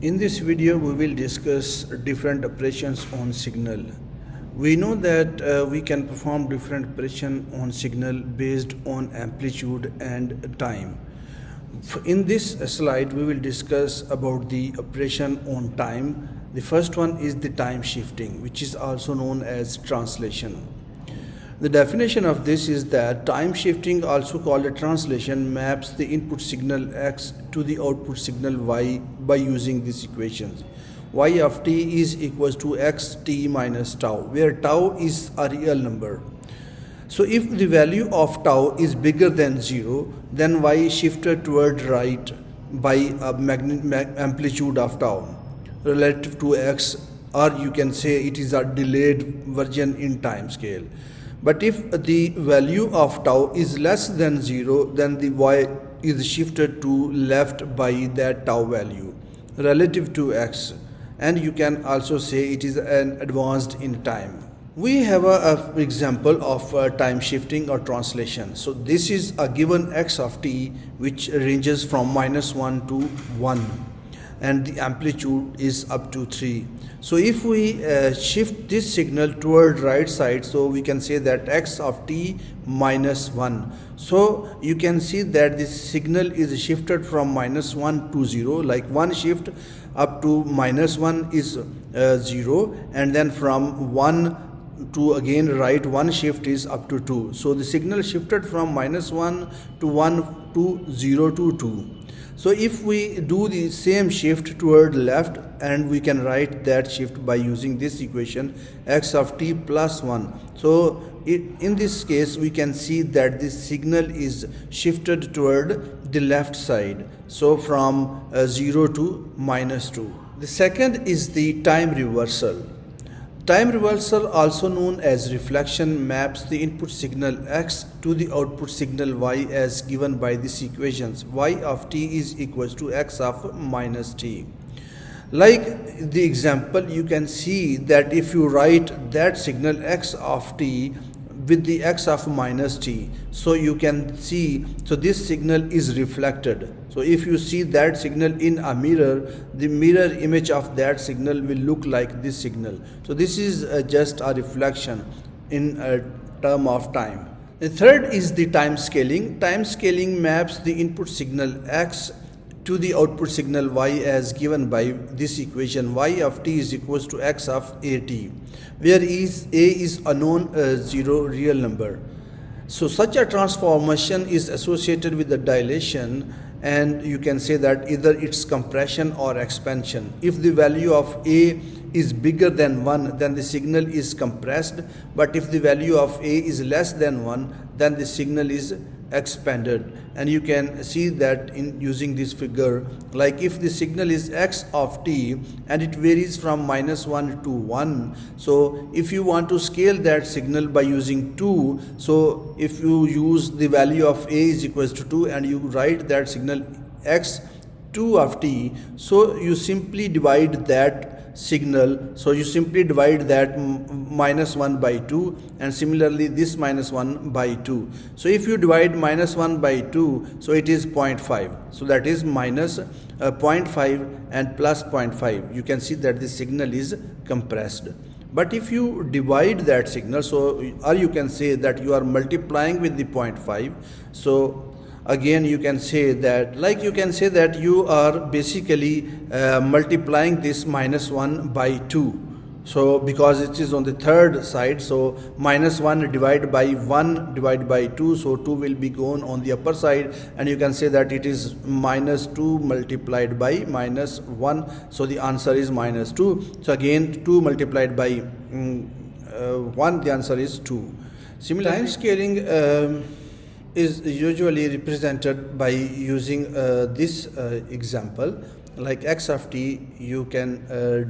In this video, we will discuss different operations on signal. We know that we can perform different operation on signal based on amplitude and time. In this slide, we will discuss about the operation on time. The first one is the time shifting, which is also known as translation. The definition of this is that time shifting, also called a translation, maps the input signal x to the output signal y by using these equations. Y of t is equals to x t minus tau, where tau is a real number. So if the value of tau is bigger than 0, then y is shifted toward right by a amplitude of tau relative to x, or you can say it is a delayed version in time scale. But if the value of tau is less than 0, then the y is shifted to left by that tau value relative to x, and you can also say it is an advanced in time. We have an example of time shifting or translation. So this is a given x of t which ranges from -1 to 1, and the amplitude is up to 3. So if we shift this signal toward right side, so we can say that x of t minus 1. So you can see that this signal is shifted from -1 to 0, like one shift up to -1 is 0, and then from 1 to again right one shift is up to 2. So the signal shifted from -1 to 1 to 0 to 2. So if we do the same shift toward left, and we can write that shift by using this equation x of t plus 1. So in this case we can see that this signal is shifted toward the left side, so from 0 to -2. The second is the time reversal. Time reversal, also known as reflection, maps the input signal x to the output signal y as given by these equations. Y of t is equals to x of minus t. Like the example, you can see that if you write that signal x of t with the x of minus t, so you can see, so this signal is reflected. So if you see that signal in a mirror, the mirror image of that signal will look like this signal. So this is just a reflection in a term of time. The third is the time scaling. Time scaling maps the input signal x to the output signal y as given by this equation. Y of t is equals to x of at, where a is a known zero real number. So such a transformation is associated with the dilation, and you can say that either it's compression or expansion. If the value of a is bigger than 1, then the signal is compressed, but if the value of a is less than 1, then the signal is expanded. And you can see that in using this figure, like if the signal is x of t and it varies from -1 to 1, so if you want to scale that signal by using 2, so if you use the value of a is equals to 2 and you write that signal x 2 of t, so you simply divide that signal, so you simply divide that -1 by 2, and similarly this -1 by 2. So if you divide -1 by 2, so it is 0.5, so that is minus 0.5 and plus 0.5. You can see that the signal is compressed. But if you divide that signal, so or you can say that you are multiplying with the 0.5, so again you can say that, like you can say that you are basically multiplying this -1 by 2. So because it is on the third side, so -1 divided by 1 divided by 2, so 2 will be gone on the upper side, and you can say that it is -2 multiplied by -1, so the answer is -2. So again 2 multiplied by 1, the answer is 2. Similarly, time scaling is usually represented by using this example, like x of t. You can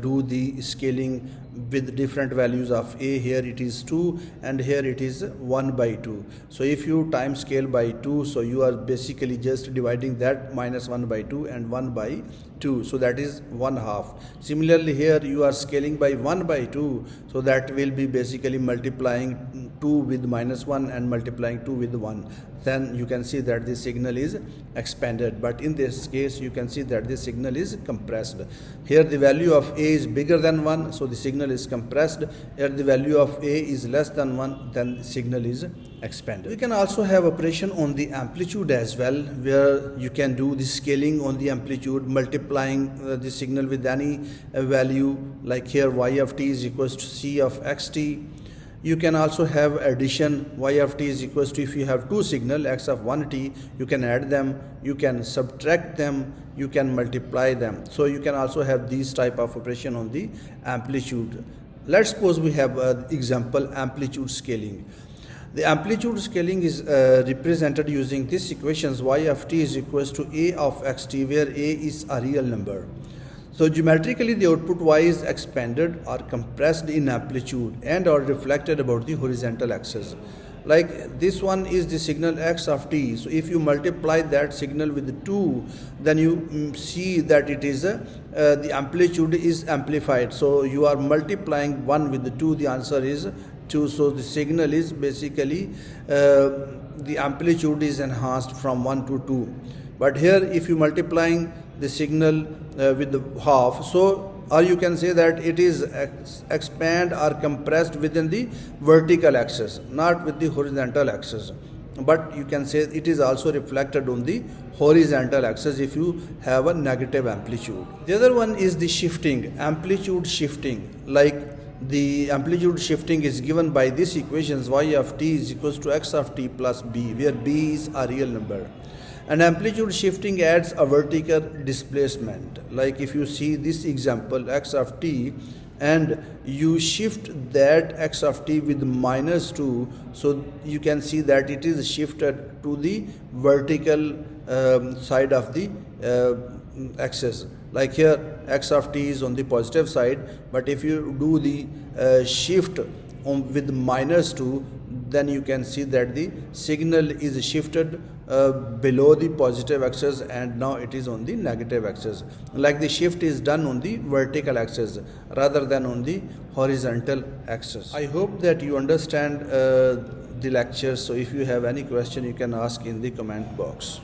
do the scaling with different values of a. Here it is 2 and here it is 1 by 2. So if you time scale by 2, so you are basically just dividing that minus 1 by 2 and 1 by 2, so that is 1/2. Similarly here you are scaling by 1 by 2, so that will be basically multiplying 2 with minus 1 and multiplying 2 with 1. Then you can see that the signal is expanded, but in this case you can see that the signal is compressed. Here the value of a is bigger than 1, so the signal is compressed. Here the value of a is less than 1, then the signal is expanded. We can also have operation on the amplitude as well, where you can do the scaling on the amplitude, multiplying the signal with any value, like here y of t is equals to c of xt. You can also have addition. Y of t is equals to, if you have two signal x of 1t, you can add them, you can subtract them, you can multiply them. So you can also have these type of operation on the amplitude. Let's suppose we have example amplitude scaling. The amplitude scaling is represented using this equations. Y of t is equals to a of xt, where a is a real number. So geometrically the output y is expanded or compressed in amplitude and or reflected about the horizontal axis. Like this one is the signal x of t. So if you multiply that signal with 2, then you see that it is the amplitude is amplified. So you are multiplying 1 with 2, the answer is 2. So the signal is basically the amplitude is enhanced from 1 to 2. But here if you multiplying the signal with the half, so or you can say that it is expand or compressed within the vertical axis, not with the horizontal axis. But you can say it is also reflected on the horizontal axis if you have a negative amplitude. The other one is the shifting, amplitude shifting. Like the amplitude shifting is given by this equations. Y of t is equals to x of t plus b, where b is a real number. And amplitude shifting adds a vertical displacement. Like if you see this example, x of t, and you shift that x of t with minus 2, so you can see that it is shifted to the vertical side of the axis. Like here x of t is on the positive side, but if you do the shift with minus 2, then you can see that the signal is shifted below the positive axis and now it is on the negative axis. Like the shift is done on the vertical axis rather than on the horizontal axis. I hope that you understand the lecture. So if you have any question, you can ask in the comment box.